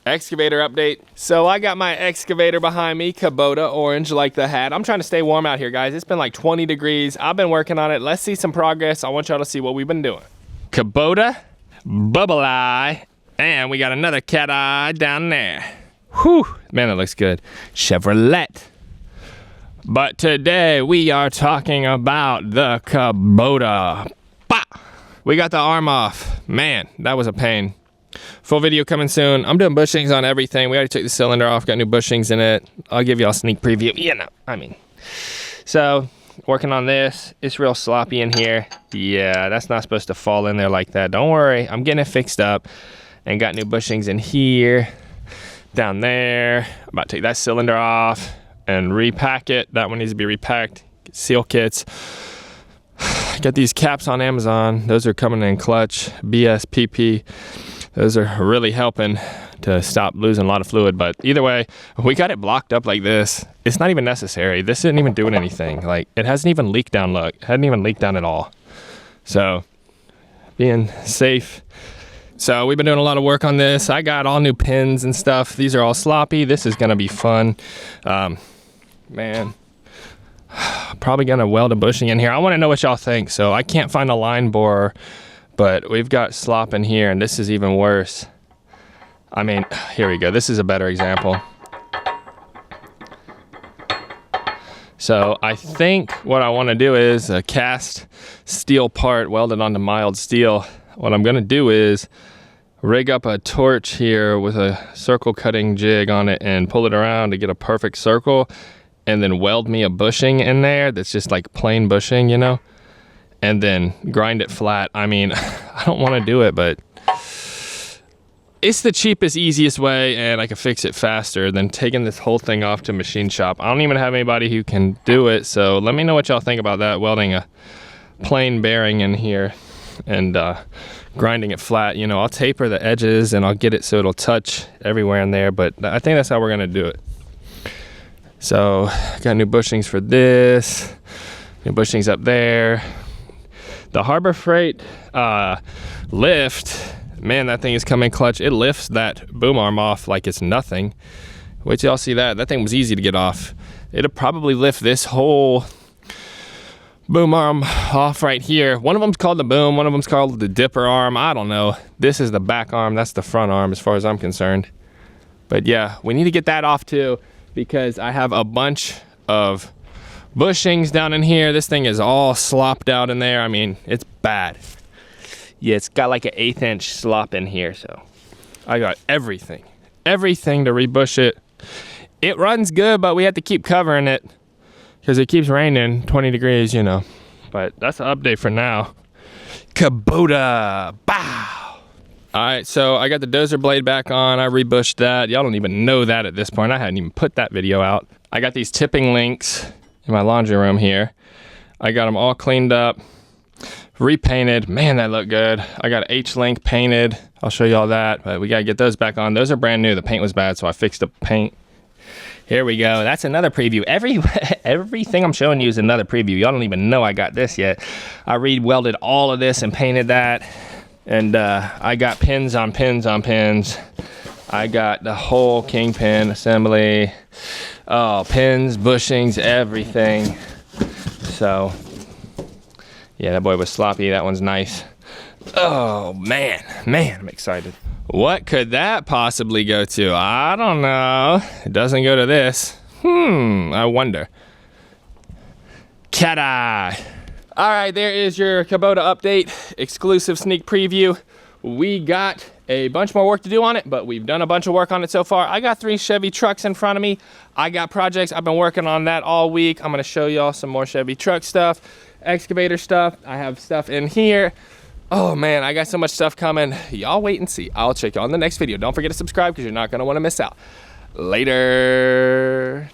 Excavator update. So I got my excavator behind me, Kubota, orange like the hat. I'm trying to stay warm out here, guys. It's been like 20 degrees. I've been working on it. Let's see some progress. I want y'all to see what we've been doing. Kubota, bubble eye, and we got another cat eye down there. Whew, man, it looks good. Chevrolet. But today we are talking about the Kubota. Bah! We got the arm off. Man, that was a pain. Full video coming soon. I'm doing bushings on everything. We already took the cylinder off, got new bushings in it. I'll give y'all a sneak preview. So working on this. It's real sloppy in here. Yeah, that's not supposed to fall in there like that. Don't worry, I'm getting it fixed up and got new bushings in here, down there. I'm about to take that cylinder off and repack it. That one needs to be repacked. Get seal kits. Got these caps on Amazon. Those are coming in clutch. BSPP. Those are really helping to stop losing a lot of fluid. But either way, we got it blocked up like this. It's not even necessary. This isn't even doing anything. Like, it hasn't even leaked down. Look, it hadn't even leaked down at all. So being safe. So we've been doing a lot of work on this. I got all new pins and stuff. These are all sloppy. This is gonna be fun. Man, probably gonna weld a bushing in here. I wanna know what y'all think. So I can't find a line borer, but we've got slop in here, and this is even worse. I mean, here we go. This is a better example. So I think what I wanna do is a cast steel part welded onto mild steel. What I'm gonna do is rig up a torch here with a circle cutting jig on it and pull it around to get a perfect circle, and then weld me a bushing in there that's just like plain bushing, you know, and then grind it flat. I mean, I don't want to do it, but it's the cheapest, easiest way, and I can fix it faster than taking this whole thing off to machine shop. I don't even have anybody who can do it, so let me know what y'all think about that, welding a plain bearing in here and grinding it flat. You know, I'll taper the edges and I'll get it so it'll touch everywhere in there, but I think that's how we're gonna do it. So got new bushings for this, new bushings up there. The Harbor Freight lift, man, that thing is coming clutch. It lifts that boom arm off like it's nothing. Wait till y'all see that. That thing was easy to get off. It'll probably lift this whole boom arm off right here. One of them's called the boom, one of them's called the dipper arm. I don't know. This is the back arm, that's the front arm as far as I'm concerned. But yeah, we need to get that off too, because I have a bunch of bushings down in here. This thing is all slopped out in there. I mean, it's bad. Yeah, it's got like an 1/8 inch slop in here, so I got everything to rebush it. It runs good, but we have to keep covering it because it keeps raining 20 degrees, you know. But that's the update for now. Kubota, bow. All right, so I got the dozer blade back on. I rebushed that. Y'all don't even know that at this point. I hadn't even put that video out. I got these tipping links in my laundry room here. I got them all cleaned up, repainted. Man, that looked good. I got H-link painted. I'll show y'all that, but we gotta get those back on. Those are brand new. The paint was bad, so I fixed the paint. Here we go. That's another preview. Everything I'm showing you is another preview. Y'all don't even know I got this yet. I re-welded all of this and painted that. And I got pins on pins on pins. I got the whole kingpin assembly. Oh, pins, bushings, everything. So, yeah, that boy was sloppy. That one's nice. Oh, man, I'm excited. What could that possibly go to? I don't know. It doesn't go to this. I wonder. Cat eye. All right, there is your Kubota update, exclusive sneak preview. We got a bunch more work to do on it, but we've done a bunch of work on it so far. I got 3 Chevy trucks in front of me. I got projects. I've been working on that all week. I'm gonna show y'all some more Chevy truck stuff, excavator stuff. I have stuff in here. Oh man, I got so much stuff coming. Y'all wait and see. I'll check y'all in the next video. Don't forget to subscribe because you're not gonna wanna miss out. Later.